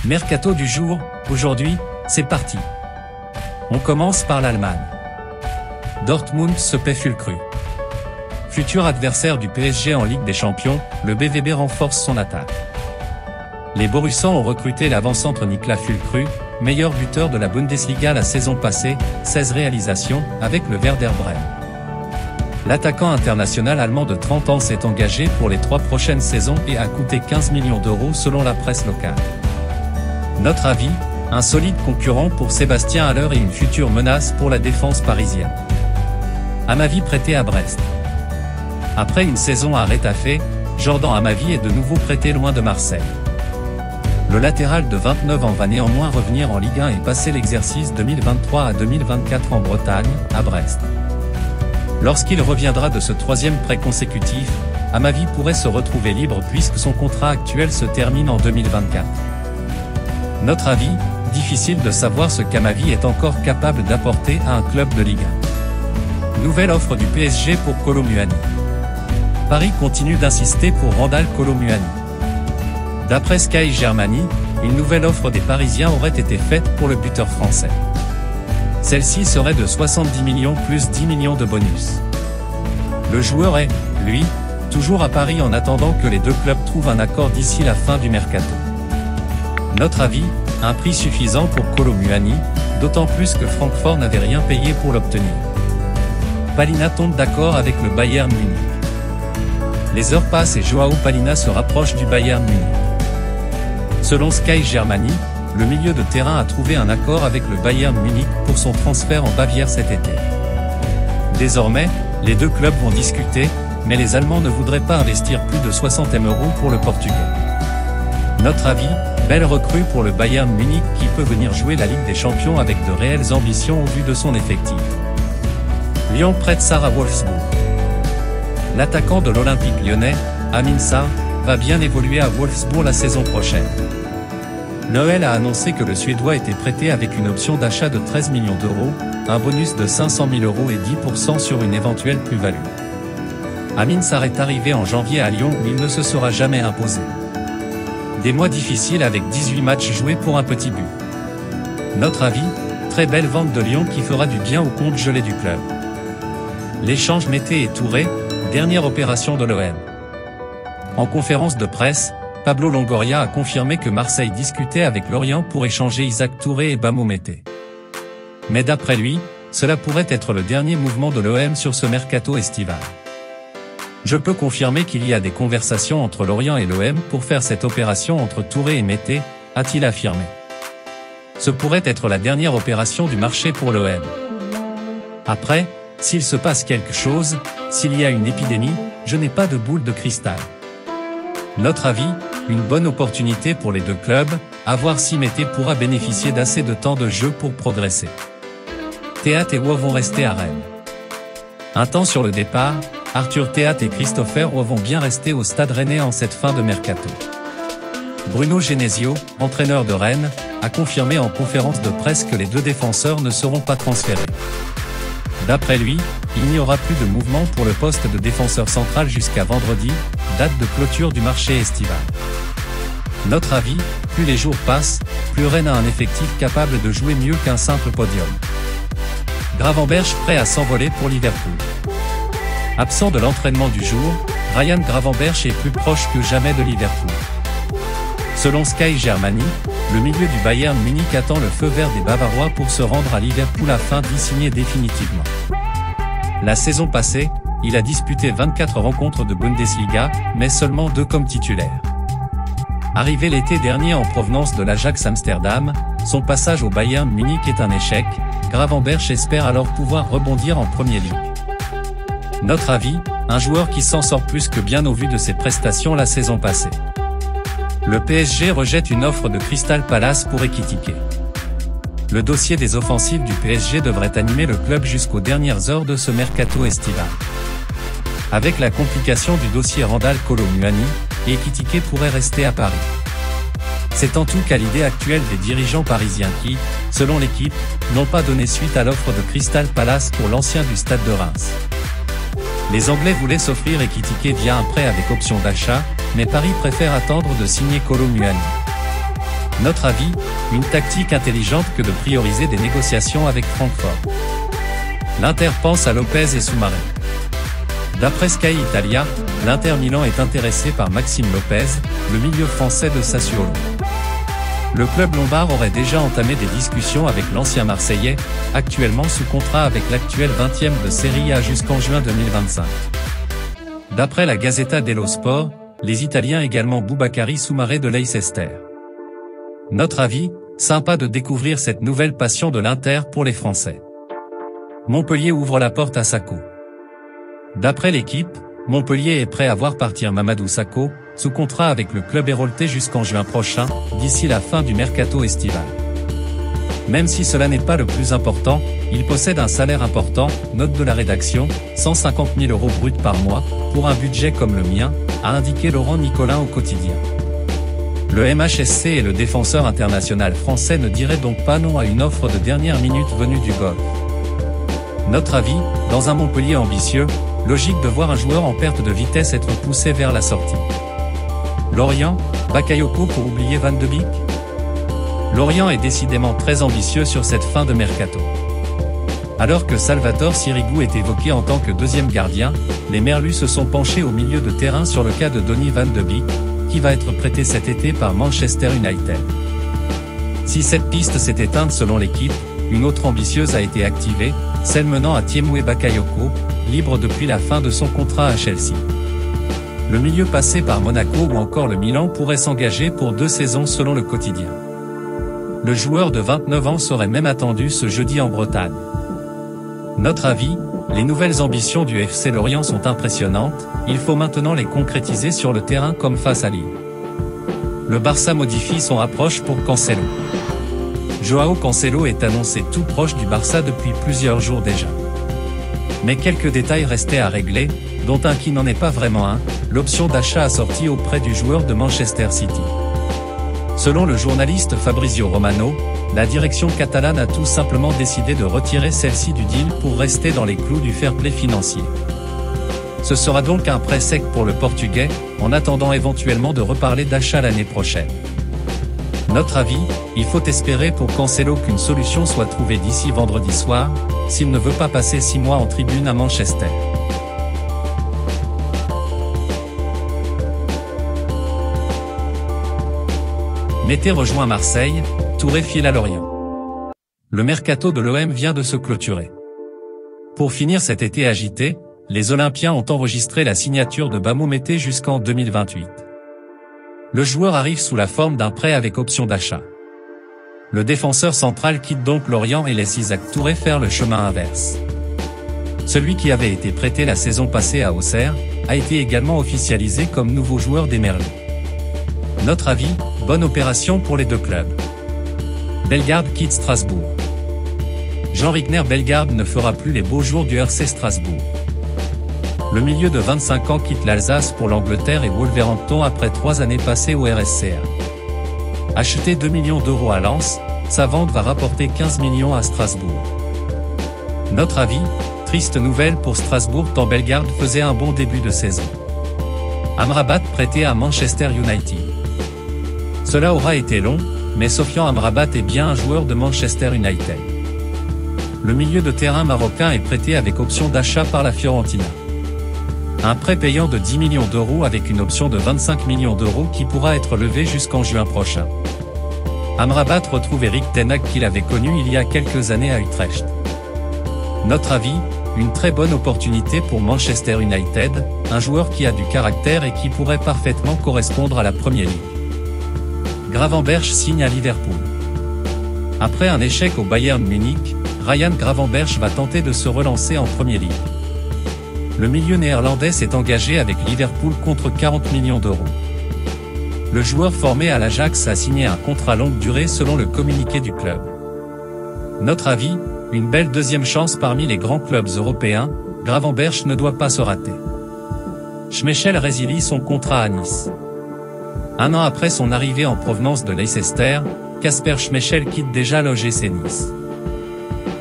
Mercato du jour, aujourd'hui, c'est parti. On commence par l'Allemagne. Dortmund se paie Füllkrug. Futur adversaire du PSG en Ligue des Champions, le BVB renforce son attaque. Les Borussans ont recruté l'avant-centre Niklas Füllkrug, meilleur buteur de la Bundesliga la saison passée, 16 réalisations, avec le Werder Brême. L'attaquant international allemand de 30 ans s'est engagé pour les 3 prochaines saisons et a coûté 15 millions d'euros selon la presse locale. Notre avis, un solide concurrent pour Sébastien Haller et une future menace pour la défense parisienne. Amavi prêté à Brest. Après une saison à Retafe, Jordan Amavi est de nouveau prêté loin de Marseille. Le latéral de 29 ans va néanmoins revenir en Ligue 1 et passer l'exercice 2023 à 2024 en Bretagne, à Brest. Lorsqu'il reviendra de ce 3e prêt consécutif, Amavi pourrait se retrouver libre puisque son contrat actuel se termine en 2024. Notre avis, difficile de savoir ce qu'Amavi est encore capable d'apporter à un club de Ligue 1. Nouvelle offre du PSG pour Kolo Muani. Paris continue d'insister pour Randal Kolo Muani. D'après Sky Germany, une nouvelle offre des Parisiens aurait été faite pour le buteur français. Celle-ci serait de 70 millions plus 10 millions de bonus. Le joueur est, lui, toujours à Paris en attendant que les deux clubs trouvent un accord d'ici la fin du mercato. Notre avis, un prix suffisant pour Kolo Muani, d'autant plus que Francfort n'avait rien payé pour l'obtenir. Palhinha tombe d'accord avec le Bayern Munich. Les heures passent et Joao Palhinha se rapproche du Bayern Munich. Selon Sky Germany, le milieu de terrain a trouvé un accord avec le Bayern Munich pour son transfert en Bavière cet été. Désormais, les deux clubs vont discuter, mais les Allemands ne voudraient pas investir plus de 60 € pour le Portugais. Notre avis, belle recrue pour le Bayern Munich qui peut venir jouer la Ligue des Champions avec de réelles ambitions au vu de son effectif. Lyon prête Sarr à Wolfsburg. L'attaquant de l'Olympique lyonnais, Amin Sarr, va bien évoluer à Wolfsburg la saison prochaine. L'OL a annoncé que le Suédois était prêté avec une option d'achat de 13 millions d'euros, un bonus de 500 000 € et 10% sur une éventuelle plus-value. Amin Sarr est arrivé en janvier à Lyon où il ne se sera jamais imposé. Des mois difficiles avec 18 matchs joués pour un petit but. Notre avis, très belle vente de Lyon qui fera du bien au compte gelé du club. L'échange Mété et Touré, dernière opération de l'OM. En conférence de presse, Pablo Longoria a confirmé que Marseille discutait avec Lorient pour échanger Isaac Touré et Bamo Mété. Mais d'après lui, cela pourrait être le dernier mouvement de l'OM sur ce mercato estival. Je peux confirmer qu'il y a des conversations entre Lorient et l'OM pour faire cette opération entre Touré et Mété, a-t-il affirmé. Ce pourrait être la dernière opération du marché pour l'OM. Après, s'il se passe quelque chose, s'il y a une épidémie, je n'ai pas de boule de cristal. Notre avis, une bonne opportunité pour les deux clubs, à voir si Mété pourra bénéficier d'assez de temps de jeu pour progresser. Théat et Roy vont rester à Rennes. Un temps sur le départ, Arthur Théat et Christopher Roy vont bien rester au Stade Rennais en cette fin de mercato. Bruno Genesio, entraîneur de Rennes, a confirmé en conférence de presse que les deux défenseurs ne seront pas transférés. D'après lui, il n'y aura plus de mouvement pour le poste de défenseur central jusqu'à vendredi, date de clôture du marché estival. Notre avis, plus les jours passent, plus Rennes a un effectif capable de jouer mieux qu'un simple podium. Gravenberch prêt à s'envoler pour Liverpool. Absent de l'entraînement du jour, Ryan Gravenberch est plus proche que jamais de Liverpool. Selon Sky Germany, le milieu du Bayern Munich attend le feu vert des Bavarois pour se rendre à Liverpool afin d'y signer définitivement. La saison passée, il a disputé 24 rencontres de Bundesliga, mais seulement 2 comme titulaire. Arrivé l'été dernier en provenance de l'Ajax Amsterdam, son passage au Bayern Munich est un échec. Gravenberch espère alors pouvoir rebondir en Premier League. Notre avis, un joueur qui s'en sort plus que bien au vu de ses prestations la saison passée. Le PSG rejette une offre de Crystal Palace pour Ekitike. Le dossier des offensives du PSG devrait animer le club jusqu'aux dernières heures de ce mercato estival. Avec la complication du dossier Randal Kolo Muani, Ekitike pourrait rester à Paris. C'est en tout cas l'idée actuelle des dirigeants parisiens qui, selon l'équipe, n'ont pas donné suite à l'offre de Crystal Palace pour l'ancien du Stade de Reims. Les Anglais voulaient s'offrir Ekitike via un prêt avec option d'achat, mais Paris préfère attendre de signer Kolo Muani. Notre avis, une tactique intelligente que de prioriser des négociations avec Francfort. L'Inter pense à Lopez et Soumaré. D'après Sky Italia, l'Inter Milan est intéressé par Maxime Lopez, le milieu français de Sassuolo. Le club lombard aurait déjà entamé des discussions avec l'ancien Marseillais, actuellement sous contrat avec l'actuel 20e de Serie A jusqu'en juin 2025. D'après la Gazzetta dello Sport, les Italiens également Boubakary Soumaré de Leicester. Notre avis, sympa de découvrir cette nouvelle passion de l'Inter pour les Français. Montpellier ouvre la porte à Sakho. D'après l'équipe, Montpellier est prêt à voir partir Mamadou Sakho, sous contrat avec le club héroltais jusqu'en juin prochain, d'ici la fin du mercato estival. Même si cela n'est pas le plus important, il possède un salaire important, note de la rédaction, 150 000 € bruts par mois, pour un budget comme le mien, a indiqué Laurent Nicolin au quotidien. Le MHSC et le défenseur international français ne diraient donc pas non à une offre de dernière minute venue du Golfe. Notre avis, dans un Montpellier ambitieux, logique de voir un joueur en perte de vitesse être poussé vers la sortie. Lorient, Bakayoko pour oublier Van de Beek? Lorient est décidément très ambitieux sur cette fin de mercato. Alors que Salvatore Sirigu est évoqué en tant que deuxième gardien, les Merlus se sont penchés au milieu de terrain sur le cas de Donny Van de Beek, qui va être prêté cet été par Manchester United. Si cette piste s'est éteinte selon l'équipe, une autre ambitieuse a été activée, celle menant à Tiemoué Bakayoko, libre depuis la fin de son contrat à Chelsea. Le milieu passé par Monaco ou encore le Milan pourrait s'engager pour 2 saisons selon le quotidien. Le joueur de 29 ans serait même attendu ce jeudi en Bretagne. Notre avis, les nouvelles ambitions du FC Lorient sont impressionnantes, il faut maintenant les concrétiser sur le terrain comme face à Lille. Le Barça modifie son approche pour Cancelo. Joao Cancelo est annoncé tout proche du Barça depuis plusieurs jours déjà. Mais quelques détails restaient à régler, dont un qui n'en est pas vraiment un, l'option d'achat assortie auprès du joueur de Manchester City. Selon le journaliste Fabrizio Romano, la direction catalane a tout simplement décidé de retirer celle-ci du deal pour rester dans les clous du fair play financier. Ce sera donc un prêt sec pour le Portugais, en attendant éventuellement de reparler d'achat l'année prochaine. Notre avis, il faut espérer pour Cancelo qu'une solution soit trouvée d'ici vendredi soir, s'il ne veut pas passer 6 mois en tribune à Manchester. Mété rejoint Marseille, Touré file à Lorient. Le mercato de l'OM vient de se clôturer. Pour finir cet été agité, les Olympiens ont enregistré la signature de Bamou Mété jusqu'en 2028. Le joueur arrive sous la forme d'un prêt avec option d'achat. Le défenseur central quitte donc Lorient et laisse Isaac Touré faire le chemin inverse. Celui qui avait été prêté la saison passée à Auxerre, a été également officialisé comme nouveau joueur des Merlus. Notre avis, bonne opération pour les deux clubs. Bellegarde quitte Strasbourg. Jean Rickner Bellegarde ne fera plus les beaux jours du RC Strasbourg. Le milieu de 25 ans quitte l'Alsace pour l'Angleterre et Wolverhampton après 3 années passées au RSCA. Acheté 2 millions d'euros à Lens, sa vente va rapporter 15 millions à Strasbourg. Notre avis, triste nouvelle pour Strasbourg tant Bellegarde faisait un bon début de saison. Amrabat prêté à Manchester United. Cela aura été long, mais Sofiane Amrabat est bien un joueur de Manchester United. Le milieu de terrain marocain est prêté avec option d'achat par la Fiorentina. Un prêt payant de 10 millions d'euros avec une option de 25 millions d'euros qui pourra être levé jusqu'en juin prochain. Amrabat retrouve Erik ten Hag qu'il avait connu il y a quelques années à Utrecht. Notre avis, une très bonne opportunité pour Manchester United, un joueur qui a du caractère et qui pourrait parfaitement correspondre à la Premier League. Gravenberch signe à Liverpool. Après un échec au Bayern Munich, Ryan Gravenberch va tenter de se relancer en Premier League. Le milieu néerlandais s'est engagé avec Liverpool contre 40 millions d'euros. Le joueur formé à l'Ajax a signé un contrat longue durée selon le communiqué du club. Notre avis, une belle deuxième chance parmi les grands clubs européens, Gravenberch ne doit pas se rater. Schmeichel résilie son contrat à Nice. Un an après son arrivée en provenance de Leicester, Kasper Schmeichel quitte déjà l'OGC Nice.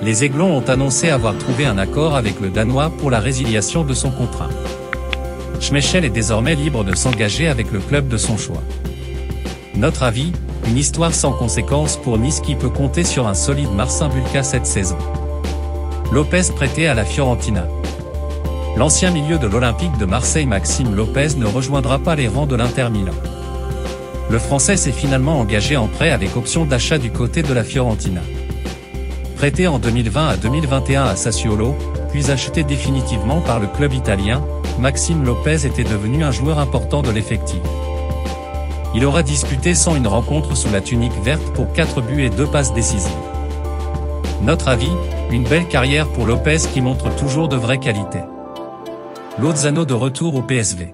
Les Aiglons ont annoncé avoir trouvé un accord avec le Danois pour la résiliation de son contrat. Schmeichel est désormais libre de s'engager avec le club de son choix. Notre avis, une histoire sans conséquence pour Nice qui peut compter sur un solide Marcin Bulka cette saison. Lopez prêté à la Fiorentina. L'ancien milieu de l'Olympique de Marseille Maxime Lopez ne rejoindra pas les rangs de l'Inter Milan. Le Français s'est finalement engagé en prêt avec option d'achat du côté de la Fiorentina. Prêté en 2020 à 2021 à Sassuolo, puis acheté définitivement par le club italien, Maxime Lopez était devenu un joueur important de l'effectif. Il aura disputé 101 rencontres sous la tunique verte pour 4 buts et 2 passes décisives. Notre avis, une belle carrière pour Lopez qui montre toujours de vraies qualités. Lozano de retour au PSV.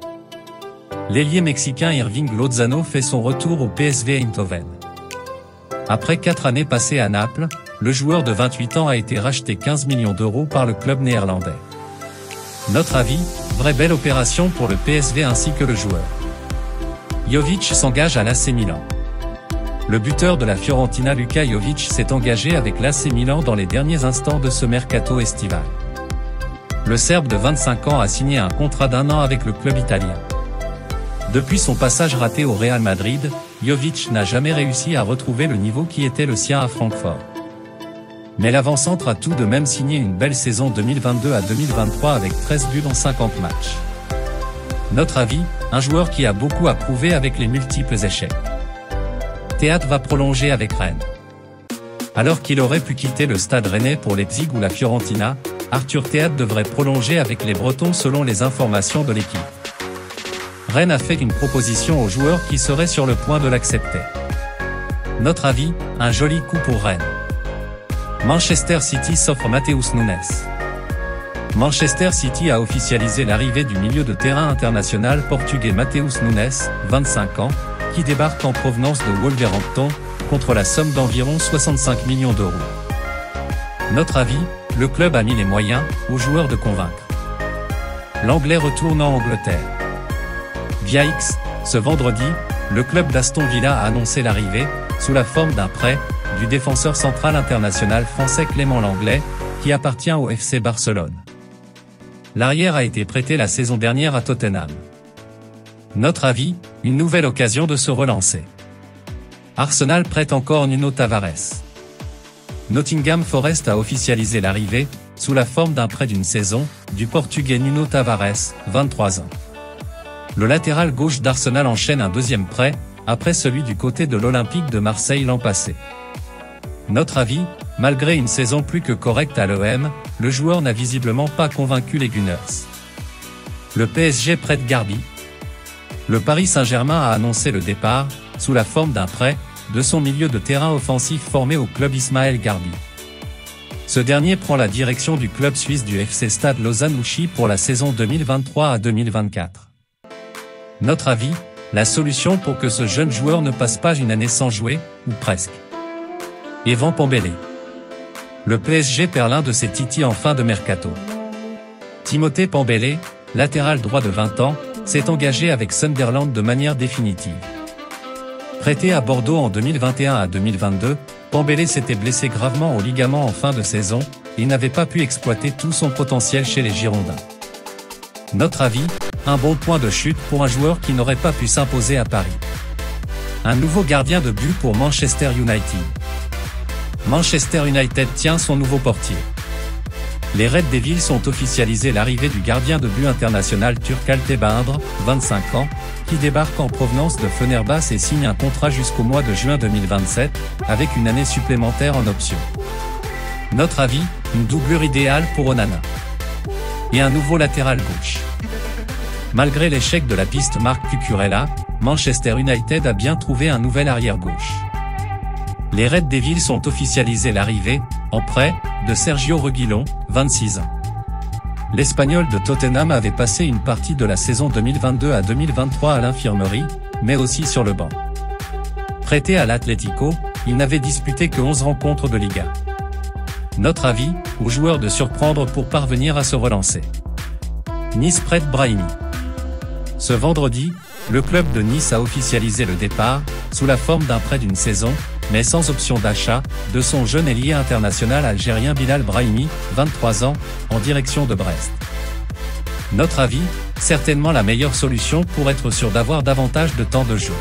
L'ailier mexicain Irving Lozano fait son retour au PSV Eindhoven. Après 4 années passées à Naples, le joueur de 28 ans a été racheté 15 millions d'euros par le club néerlandais. Notre avis, vraie belle opération pour le PSV ainsi que le joueur. Jovic s'engage à l'AC Milan. Le buteur de la Fiorentina Luka Jovic s'est engagé avec l'AC Milan dans les derniers instants de ce mercato estival. Le Serbe de 25 ans a signé un contrat d'1 an avec le club italien. Depuis son passage raté au Real Madrid, Jovic n'a jamais réussi à retrouver le niveau qui était le sien à Francfort. Mais l'avant-centre a tout de même signé une belle saison 2022 à 2023 avec 13 buts dans 50 matchs. Notre avis, un joueur qui a beaucoup à prouver avec les multiples échecs. Théâtre va prolonger avec Rennes. Alors qu'il aurait pu quitter le stade rennais pour Leipzig ou la Fiorentina, Arthur Théâtre devrait prolonger avec les Bretons selon les informations de l'équipe. Rennes a fait une proposition au joueur qui serait sur le point de l'accepter. Notre avis, un joli coup pour Rennes. Manchester City s'offre Matheus Nunes. Manchester City a officialisé l'arrivée du milieu de terrain international portugais Matheus Nunes, 25 ans, qui débarque en provenance de Wolverhampton, contre la somme d'environ 65 millions d'euros. Notre avis, le club a mis les moyens aux joueurs de convaincre. L'Anglais retourne en Angleterre. Via X, ce vendredi, le club d'Aston Villa a annoncé l'arrivée, sous la forme d'un prêt, du défenseur central international français Clément Lenglet, qui appartient au FC Barcelone. L'arrière a été prêté la saison dernière à Tottenham. Notre avis, une nouvelle occasion de se relancer. Arsenal prête encore Nuno Tavares. Nottingham Forest a officialisé l'arrivée, sous la forme d'un prêt d'une saison, du Portugais Nuno Tavares, 23 ans. Le latéral gauche d'Arsenal enchaîne un deuxième prêt, après celui du côté de l'Olympique de Marseille l'an passé. Notre avis, malgré une saison plus que correcte à l'OM, le joueur n'a visiblement pas convaincu les Gunners. Le PSG prête Garbi. Le Paris Saint-Germain a annoncé le départ, sous la forme d'un prêt, de son milieu de terrain offensif formé au club Ismaël Garbi. Ce dernier prend la direction du club suisse du FC Stade Lausanne-Ouchy pour la saison 2023 à 2024. Notre avis, la solution pour que ce jeune joueur ne passe pas une année sans jouer, ou presque. Evan Pambele. Le PSG perd l'un de ses titis en fin de mercato. Timothée Pambele, latéral droit de 20 ans, s'est engagé avec Sunderland de manière définitive. Prêté à Bordeaux en 2021 à 2022, Pambele s'était blessé gravement au ligament en fin de saison, et n'avait pas pu exploiter tout son potentiel chez les Girondins. Notre avis, un bon point de chute pour un joueur qui n'aurait pas pu s'imposer à Paris. Un nouveau gardien de but pour Manchester United. Manchester United tient son nouveau portier. Les Red Devils ont officialisé l'arrivée du gardien de but international turc Altay Bayındır, 25 ans, qui débarque en provenance de Fenerbahçe et signe un contrat jusqu'au mois de juin 2027, avec une année supplémentaire en option. Notre avis, une doublure idéale pour Onana. Et un nouveau latéral gauche. Malgré l'échec de la piste Marc Cucurella, Manchester United a bien trouvé un nouvel arrière-gauche. Les Red Devils ont officialisé l'arrivée, en prêt, de Sergio Reguilón, 26 ans. L'Espagnol de Tottenham avait passé une partie de la saison 2022 à 2023 à l'infirmerie, mais aussi sur le banc. Prêté à l'Atlético, il n'avait disputé que 11 rencontres de Liga. Notre avis, aux joueurs de surprendre pour parvenir à se relancer. Nice prête Brahimi. Ce vendredi, le club de Nice a officialisé le départ, sous la forme d'un prêt d'une saison, mais sans option d'achat, de son jeune ailier international algérien Bilal Brahimi, 23 ans, en direction de Brest. Notre avis, certainement la meilleure solution pour être sûr d'avoir davantage de temps de jeu.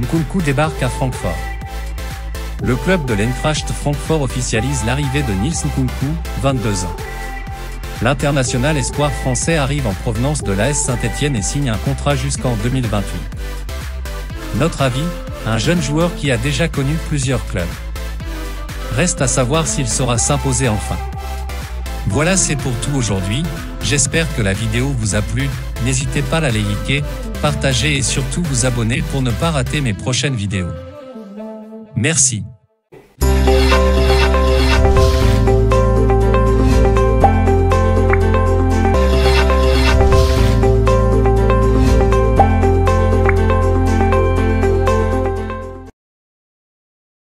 Nkunku débarque à Francfort. Le club de l'Eintracht Francfort officialise l'arrivée de Nils Nkunku, 22 ans. L'international espoir français arrive en provenance de l'AS Saint-Étienne et signe un contrat jusqu'en 2028. Notre avis, un jeune joueur qui a déjà connu plusieurs clubs. Reste à savoir s'il saura s'imposer enfin. Voilà, c'est pour tout aujourd'hui, j'espère que la vidéo vous a plu, n'hésitez pas à la liker, partager et surtout vous abonner pour ne pas rater mes prochaines vidéos. Merci.